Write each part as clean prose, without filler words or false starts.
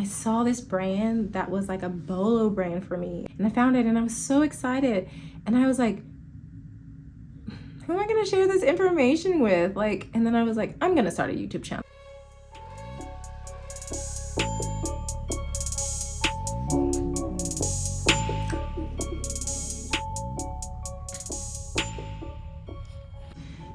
I saw this brand that was like a BOLO brand for me, and I found it and I was so excited, and I was like, who am I gonna share this information with? Like, and then I was like, I'm gonna start a YouTube channel.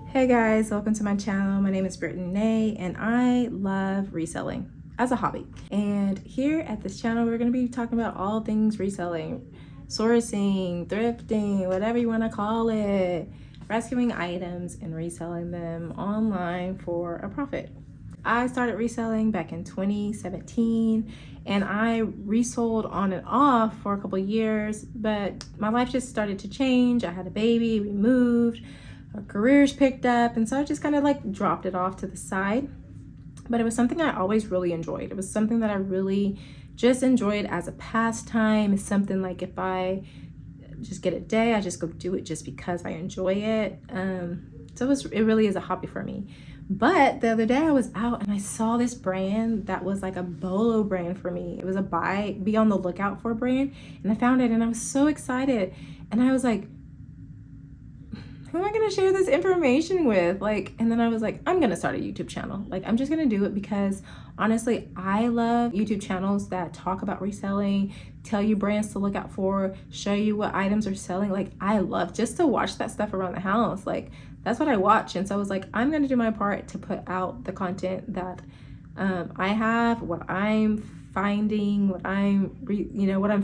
Hey guys, welcome to my channel. My name is Britt Renea and I love reselling as a hobby. And here at this channel, we're gonna be talking about all things reselling, sourcing, thrifting, whatever you wanna call it, rescuing items and reselling them online for a profit. I started reselling back in 2017 and I resold on and off for a couple years, but my life just started to change. I had a baby, we moved, our careers picked up, and so I just kind of like dropped it off to the side. But it was something I always really enjoyed. It was something that I really just enjoyed as a pastime. It's something like if I just get a day, I just go do it just because I enjoy it. So it really is a hobby for me. But the other day I was out and I saw this brand that was like a BOLO brand for me. It was a be on the lookout for brand, and I found it and I was so excited. And I was like, who am I gonna share this information with? Like, and then I was like, I'm gonna start a YouTube channel. Like, I'm just gonna do it because honestly, I love YouTube channels that talk about reselling, tell you brands to look out for, show you what items are selling. Like, I love just to watch that stuff around the house. Like, that's what I watch. And so I was like, I'm gonna do my part to put out the content that I have, what I'm finding, what I'm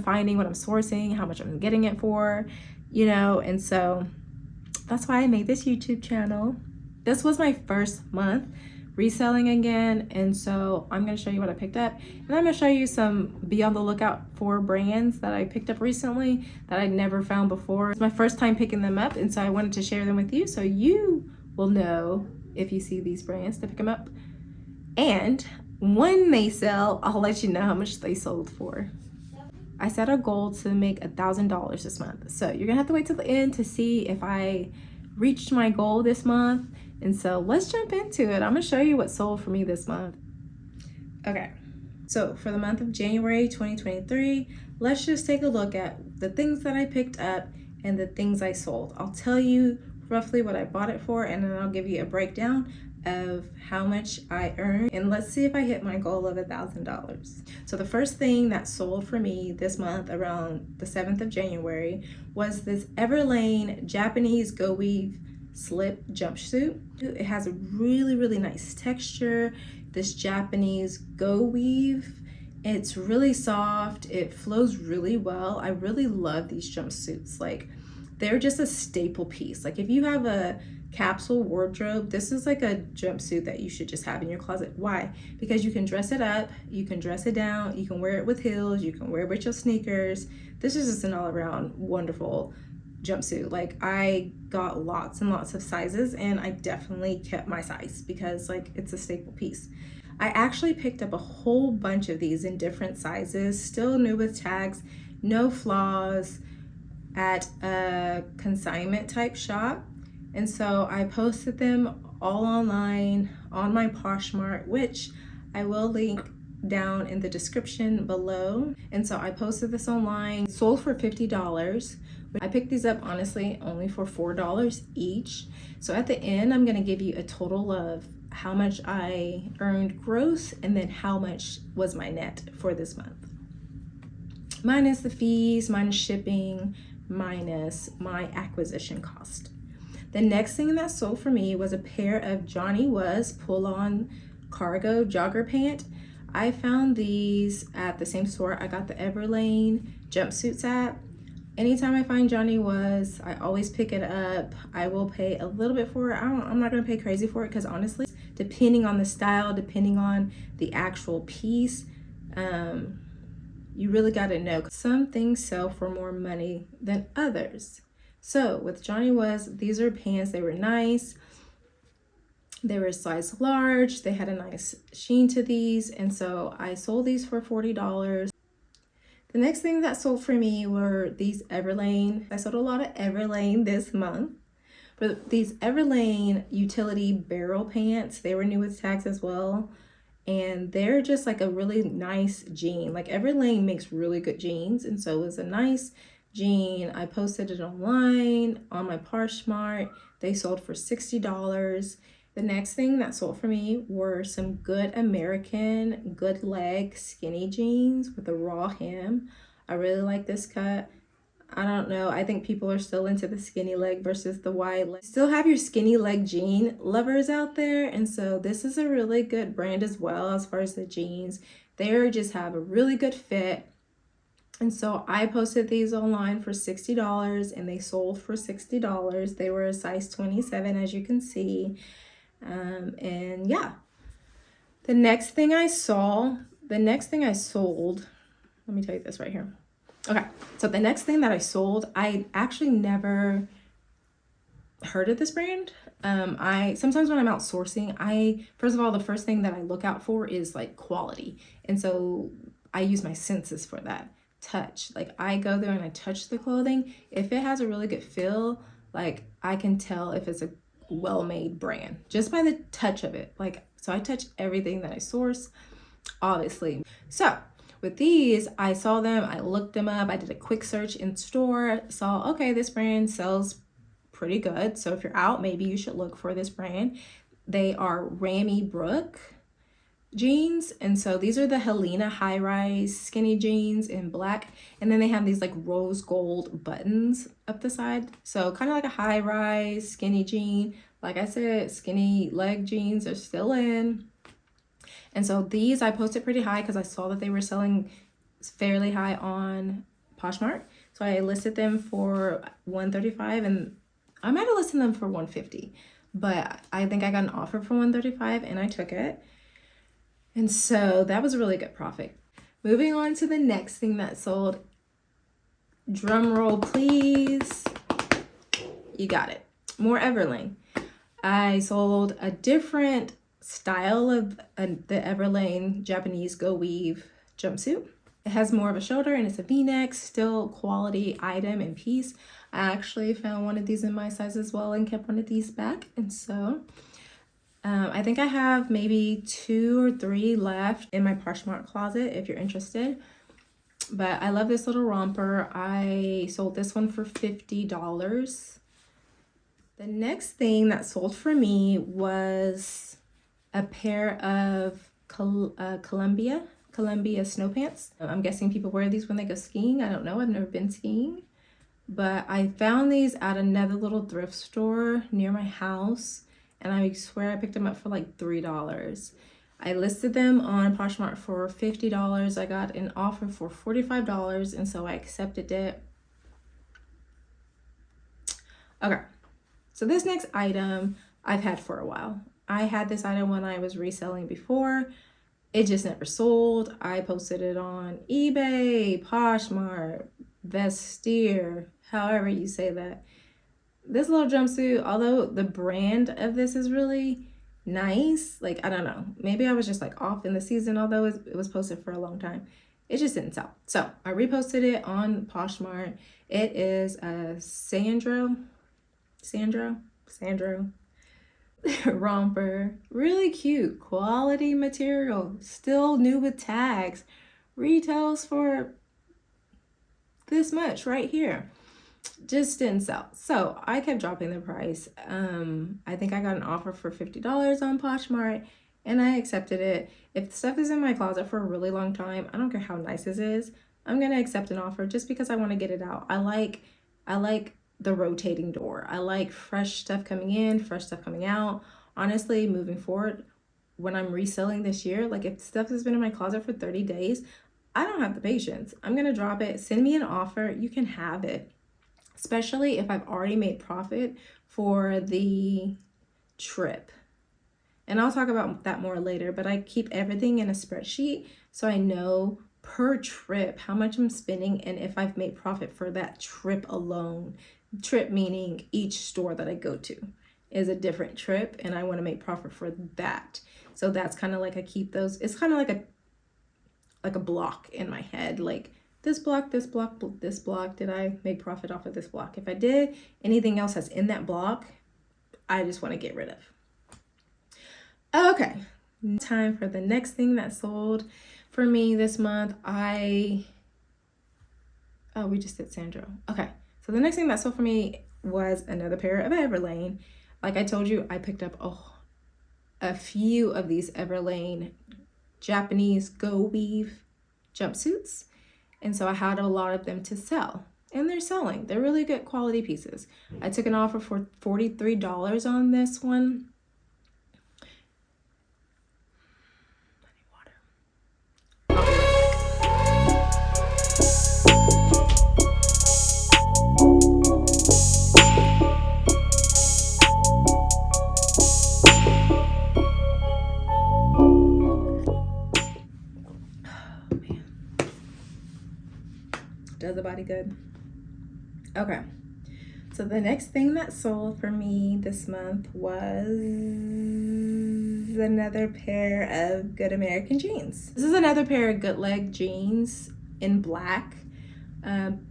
finding, what I'm sourcing, how much I'm getting it for, and so that's why I made this YouTube channel. This was my first month reselling again, and so I'm going to show you what I picked up, and I'm going to show you some be on the lookout for brands that I picked up recently that I'd never found before. It's my first time picking them up, and so I wanted to share them with you so you will know if you see these brands to pick them up. And when they sell, I'll let you know how much they sold for. I set a goal to make $1,000 this month. So you're gonna have to wait till the end to see if I reached my goal this month. And so let's jump into it. I'm gonna show you what sold for me this month. Okay, so for the month of January 2023, let's just take a look at the things that I picked up and the things I sold. I'll tell you roughly what I bought it for, and then I'll give you a breakdown of how much I earned, and let's see if I hit my goal of $1,000. So the first thing that sold for me this month around the 7th of January was this Everlane Japanese Go Weave slip jumpsuit. It has a really nice texture, this Japanese Go Weave. It's really soft, it flows really well. I really love these jumpsuits. Like, they're just a staple piece. Like, if you have a capsule wardrobe, this is like a jumpsuit that you should just have in your closet. Why? Because you can dress it up, you can dress it down, you can wear it with heels, you can wear it with your sneakers. This is just an all-around wonderful jumpsuit. Like, I got lots and lots of sizes, and I definitely kept my size because like it's a staple piece. I actually picked up a whole bunch of these in different sizes, still new with tags, no flaws, at a consignment type shop. And so I posted them all online on my Poshmark, which I will link down in the description below. And so I posted this online, sold for $50. I picked these up honestly only for $4 each. So at the end, I'm gonna give you a total of how much I earned gross and then how much was my net for this month. Minus the fees, minus shipping, minus my acquisition cost. The next thing that sold for me was a pair of Johnny Was pull-on cargo jogger pant. I found these at the same store I got the Everlane jumpsuits at. Anytime I find Johnny Was, I always pick it up. I will pay a little bit for it. I'm not gonna pay crazy for it because honestly, depending on the style, depending on the actual piece, you really gotta know. Some things sell for more money than others. So with Johnny Was, these are pants. They were nice. They were size large. They had a nice sheen to these. And so I sold these for $40. The next thing that sold for me were these Everlane. I sold a lot of Everlane this month. But these Everlane utility barrel pants, they were new with tags as well. and they're just like a really nice jean. Like Everlane makes really good jeans, and so it was a nice jean. I posted it online on my Poshmark. They sold for $60. The next thing that sold for me were some good American good leg skinny jeans with a raw hem. I really like this cut. I don't know. I think people are still into the skinny leg versus the wide leg. Still have your skinny leg jean lovers out there. And so this is a really good brand as well as far as the jeans. They just have a really good fit. And so I posted these online for $60 and they sold for $60. They were a size 27, as you can see. And yeah, the next thing I sold, let me tell you this right here. Okay, so the next thing that I sold, I actually never heard of this brand. I sometimes when I'm outsourcing, first of all, the first thing that I look out for is like quality. And so I use my senses for that. Touch. Like I go there and I touch the clothing. If it has a really good feel, like I can tell if it's a well-made brand just by the touch of it. Like, so I touch everything that I source, obviously. So with these, I saw them, I looked them up, I did a quick search in store, saw, okay, this brand sells pretty good. So if you're out, maybe you should look for this brand. They are Ramy Brook jeans. And so these are the Helena high-rise skinny jeans in black. And then they have these like rose gold buttons up the side. So kind of like a high-rise skinny jean. Like I said, skinny leg jeans are still in. And so these I posted pretty high because I saw that they were selling fairly high on Poshmark. So I listed them for $135 and I might have listed them for $150, but I think I got an offer for $135 and I took it. And so that was a really good profit. Moving on to the next thing that sold. Drum roll, please. You got it. More Everlane. I sold a different style of the Everlane Japanese Go Weave jumpsuit. It has more of a shoulder and it's a v-neck, still quality item and piece. I actually found one of these in my size as well and kept one of these back. And so I think I have maybe 2 or 3 left in my Poshmark closet if you're interested. But I love this little romper. I sold this one for $50. The next thing that sold for me was a pair of Columbia snow pants. I'm guessing people wear these when they go skiing. I don't know. I've never been skiing. But I found these at another little thrift store near my house. And I swear I picked them up for like $3. I listed them on Poshmark for $50. I got an offer for $45. And so I accepted it. Okay. So this next item I've had for a while. I had this item when I was reselling before. It just never sold. I posted it on eBay, Poshmark, Vestiaire, however you say that. This little jumpsuit, although the brand of this is really nice, like, I don't know. Maybe I was just like off in the season, although it was posted for a long time. It just didn't sell. So I reposted it on Poshmark. It is a Sandro romper, really cute, quality material, still new with tags, retails for this much right here. Just didn't sell. So I kept dropping the price. I think I got an offer for $50 on Poshmark and I accepted it. If the stuff is in my closet for a really long time, I don't care how nice this is, I'm gonna accept an offer just because I want to get it out. I like the rotating door. I like fresh stuff coming in, fresh stuff coming out. Honestly, moving forward, when I'm reselling this year, like if stuff has been in my closet for 30 days, I don't have the patience. I'm gonna drop it. Send me an offer. You can have it. Especially if I've already made profit for the trip. And I'll talk about that more later, but I keep everything in a spreadsheet so I know per trip how much I'm spending and if I've made profit for that trip alone. Trip meaning each store that I go to is a different trip and I want to make profit for that. So that's kind of like I keep those. It's kind of like a block in my head, like this block, this block, this block. Did I make profit off of this block? If I did, anything else that's in that block, I just want to get rid of. Okay, Time for the next thing that sold for me this month. We just did Sandro. Okay, so the next thing that sold for me was another pair of Everlane. Like I told you, I picked up a few of these Everlane Japanese Go Weave jumpsuits, and so I had a lot of them to sell, and they're selling. They're really good quality pieces. I took an offer for $43 on this one. Does the body good. Okay, so the next thing that sold for me this month was another pair of Good American jeans. This is another pair of Good Leg jeans in black.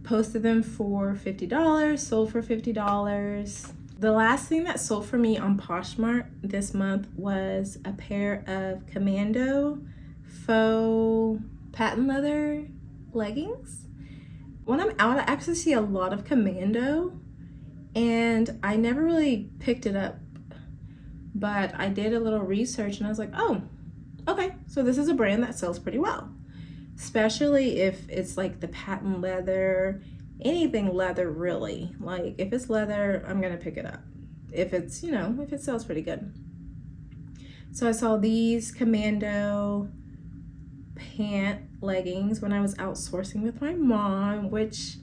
Posted them for $50, sold for $50. The last thing that sold for me on Poshmark this month was a pair of Commando faux patent leather leggings. When I'm out, I actually see a lot of Commando, and I never really picked it up, but I did a little research and I was like, oh, okay, so this is a brand that sells pretty well, especially if it's like the patent leather, anything leather really. Like if it's leather, I'm gonna pick it up. If it's, if it sells pretty good. So I saw these Commando pant leggings when I was outsourcing with my mom, which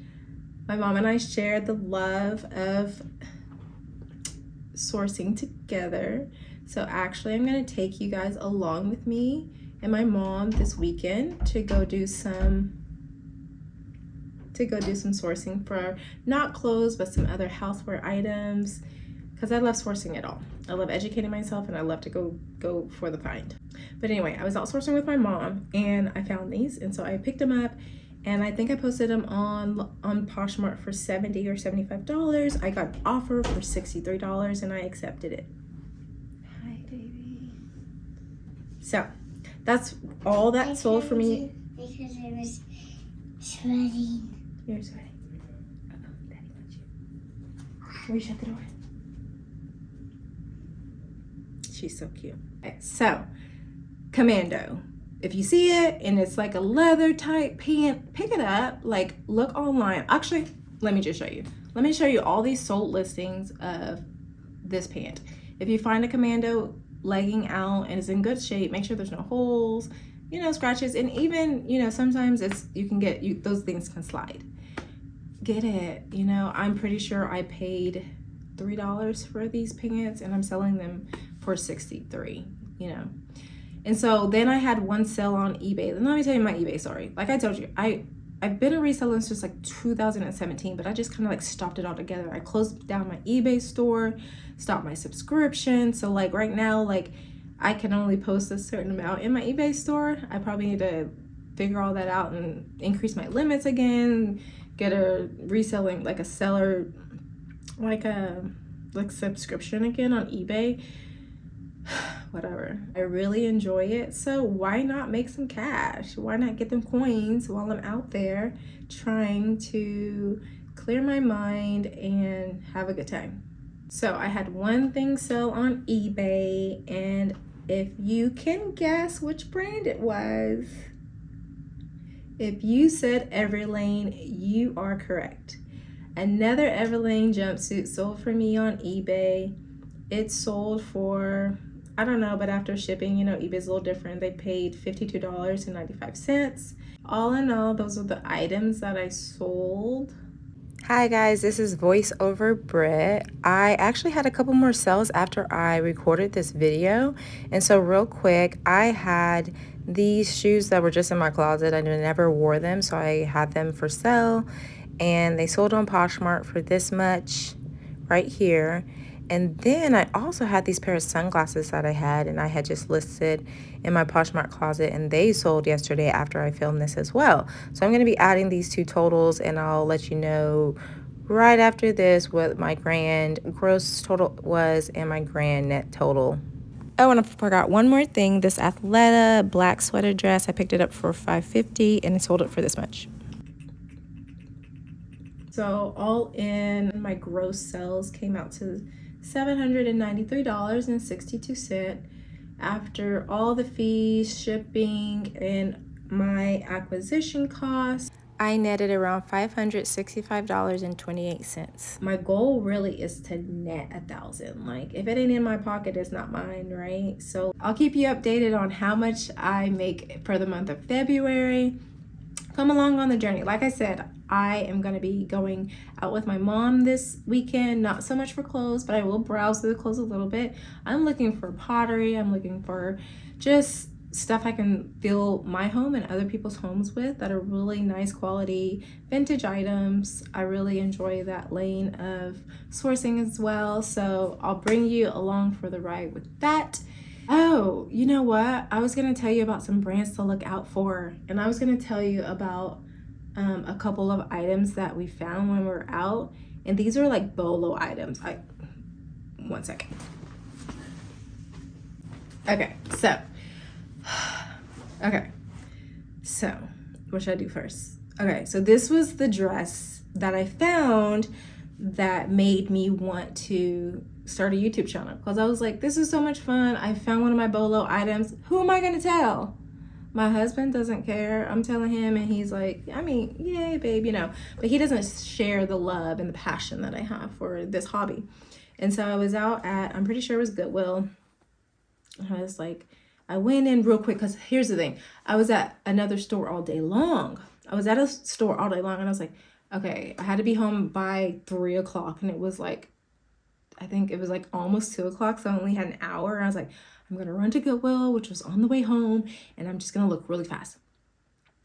my mom and I shared the love of sourcing together. So actually I'm going to take you guys along with me and my mom this weekend to go do some sourcing for not clothes but some other houseware items, because I love sourcing it all. I love educating myself and I love to go for the find. But anyway, I was outsourcing with my mom and I found these, and so I picked them up, and I think I posted them on Poshmark for $70 or $75. I got an offer for $63 and I accepted it. Hi, baby. So that's all that sold for me. Because I was sweating. You're sweating. Uh-oh, Daddy wants you. Will you shut the door? She's so cute. Okay, so Commando, if you see it and it's like a leather type pant, pick it up. Like, look online. Actually, let me just show you. Let me show you all these sold listings of this pant. If you find a Commando legging out and it's in good shape, make sure there's no holes, scratches, and even, sometimes you can get those things can slide. Get it. I'm pretty sure I paid $3 for these pants and I'm selling them for $63, And so then I had one sale on eBay. Let me tell you my eBay story. Like I told you, I've been a reseller since like 2017, but I just kind of like stopped it all together. I closed down my eBay store, stopped my subscription. So like right now, like I can only post a certain amount in my eBay store. I probably need to figure all that out and increase my limits again, get a reselling, like a seller, like subscription again on eBay. Whatever. I really enjoy it, so why not make some cash? Why not get them coins while I'm out there trying to clear my mind and have a good time? So I had one thing sell on eBay, and if you can guess which brand it was, if you said Everlane, you are correct. Another Everlane jumpsuit sold for me on eBay. It sold for, I don't know, but after shipping, eBay's a little different. They paid $52.95. All in all, those are the items that I sold. Hi guys, this is voiceover Britt. I actually had a couple more sales after I recorded this video. And so real quick, I had these shoes that were just in my closet. I never wore them, so I had them for sale. And they sold on Poshmark for this much right here. And then I also had these pair of sunglasses that I had, and I had just listed in my Poshmark Closet, and they sold yesterday after I filmed this as well. So I'm going to be adding these two totals, and I'll let you know right after this what my grand gross total was and my grand net total. Oh, and I forgot one more thing. This Athleta black sweater dress, I picked it up for $5.50 and I sold it for this much. So all in, my gross sales came out to $793.62 after all the fees, shipping, and my acquisition costs. I netted around $565.28. My goal really is to net 1,000. Like, if it ain't in my pocket, it's not mine, right? So I'll keep you updated on how much I make for the month of February. Come along on the journey. Like I said, I am going to be going out with my mom this weekend, not so much for clothes, but I will browse through the clothes a little bit. I'm looking for pottery. I'm looking for just stuff I can fill my home and other people's homes with that are really nice quality vintage items. I really enjoy that lane of sourcing as well. So I'll bring you along for the ride with that. Oh, you know what? I was going to tell you about some brands to look out for. And I was going to tell you about a couple of items that we found when we were out. And these are like BOLO items. One second. Okay, so what should I do first? Okay, so this was the dress that I found that made me want to start a YouTube channel, because I was like, this is so much fun. I found one of my BOLO items. Who am I gonna tell? My husband doesn't care. I'm telling him and he's like, I mean, yay, babe, you know, but he doesn't share the love and the passion that I have for this hobby. And so I was out at, I'm pretty sure it was Goodwill. I was like, I went in real quick because here's the thing. I was at another store all day long. I was at a store all day long and I was like, okay, I had to be home by 3 o'clock and it was like, I think it was like almost 2 o'clock. So I only had an hour. And I was like, I'm going to run to Goodwill, which was on the way home. And I'm just going to look really fast.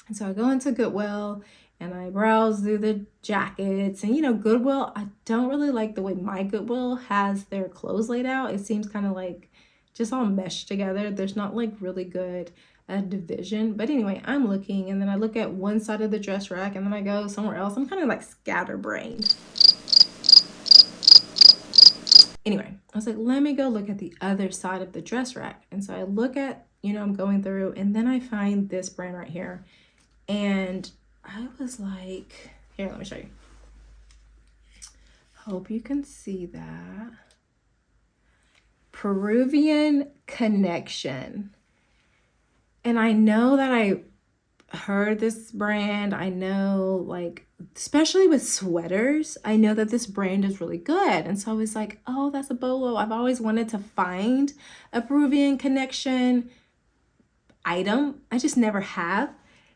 And so I go into Goodwill and I browse through the jackets. And, you know, Goodwill, I don't really like the way my Goodwill has their clothes laid out. It seems kind of like just all meshed together. There's not like really good division. But anyway, I'm looking and then I look at one side of the dress rack and then I go somewhere else. I'm kind of like scatterbrained. Anyway, I was like, let me go look at the other side of the dress rack. And so I look at, you know, I'm going through and then I find this brand right here. And I was like, here, let me show you. Hope you can see that. Peruvian Connection. And I know that I heard this brand. I know, like, especially with sweaters, I know that this brand is really good. And so I was like, oh, that's a BOLO. I've always wanted to find a Peruvian Connection item. I just never have.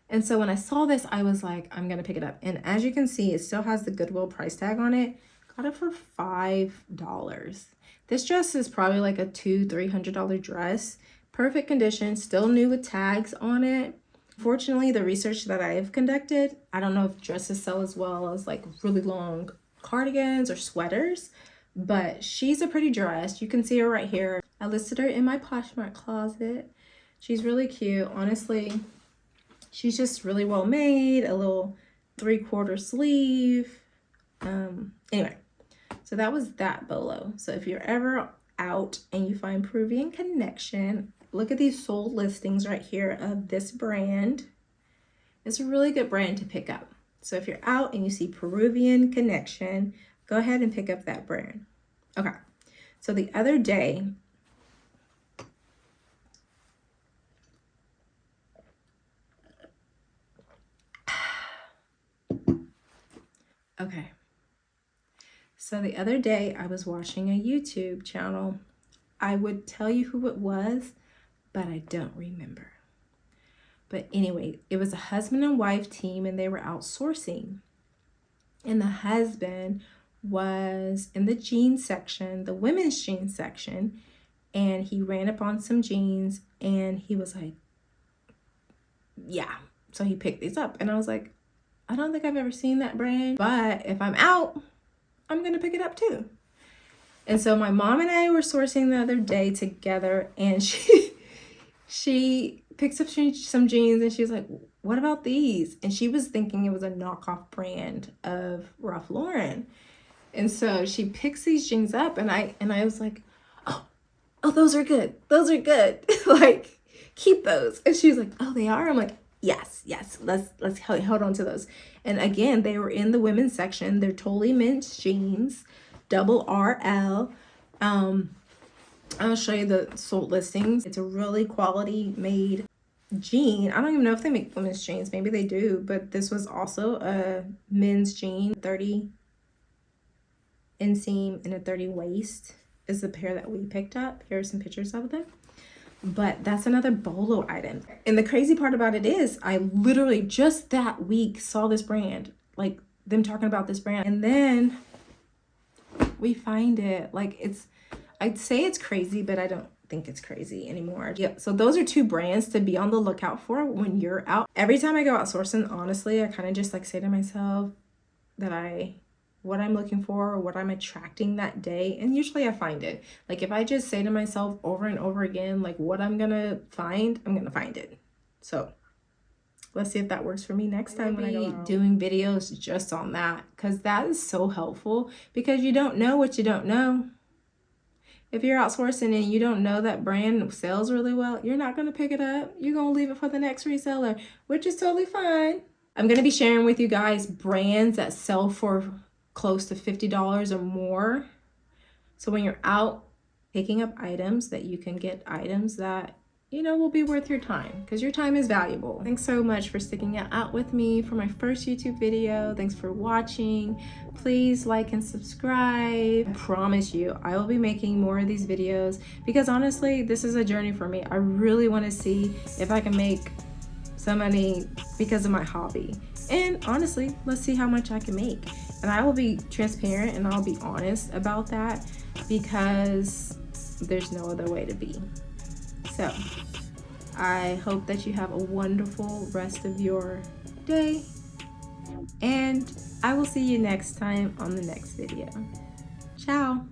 And so when I saw this, I was like, I'm going to pick it up. And as you can see, it still has the Goodwill price tag on it. Got it for $5. This dress is probably like a $200-300 dress. Perfect condition, still new with tags on it. Fortunately, the research that I have conducted, I don't know if dresses sell as well as like really long cardigans or sweaters, but she's a pretty dress. You can see her right here. I listed her in my Poshmark Closet. She's really cute. Honestly, she's just really well made, a little 3/4 sleeve. Anyway, so that was that BOLO. So if you're ever out and you find Peruvian Connection, look at these sold listings right here of this brand. It's a really good brand to pick up. So if you're out and you see Peruvian Connection, go ahead and pick up that brand. Okay, so the other day, I was watching a YouTube channel. I would tell you who it was, but I don't remember. But anyway, it was a husband and wife team and they were outsourcing. And the husband was in the jeans section, the women's jeans section, and he ran up on some jeans and he was like, yeah. So he picked these up and I was like, I don't think I've ever seen that brand, but if I'm out, I'm going to pick it up too. And so my mom and I were sourcing the other day together and she picks up some jeans and she's like, what about these? And she was thinking it was a knockoff brand of Ralph Lauren. And so she picks these jeans up and I was like, oh, oh, those are good. Those are good. Like, keep those. And she was like, oh, they are? I'm like, yes, let's hold on to those. And again, they were in the women's section. They're totally men's jeans, double RL. I'll show you the sold listings. It's a really quality made jean. I don't even know if they make women's jeans. Maybe they do, but this was also a men's jean. 30 inseam and a 30 waist is the pair that we picked up. Here are some pictures of them. But that's another BOLO item. And the crazy part about it is I literally just that week saw this brand, like them talking about this brand. And then we find it. Like, it's, I'd say it's crazy, but I don't think it's crazy anymore. Yeah, so those are two brands to be on the lookout for when you're out. Every time I go out sourcing, honestly, I kind of just like say to myself that what I'm looking for or what I'm attracting that day, and usually I find it. Like, if I just say to myself over and over again like what I'm gonna find, I'm gonna find it. So let's see if that works for me next time when I go out. Doing videos just on that, because that is so helpful, because you don't know what you don't know. If you're outsourcing and you don't know that brand sells really well, you're not going to pick it up. You're going to leave it for the next reseller, which is totally fine. I'm going to be sharing with you guys brands that sell for close to $50 or more. So when you're out picking up items, that you can get items that, you know, will be worth your time, because your time is valuable. Thanks so much for sticking out with me for my first YouTube video. Thanks for watching. Please like and subscribe. I promise you, I will be making more of these videos, because honestly, this is a journey for me. I really want to see if I can make some money because of my hobby. And honestly, let's see how much I can make. And I will be transparent and I'll be honest about that, because there's no other way to be. So I hope that you have a wonderful rest of your day, and I will see you next time on the next video. Ciao.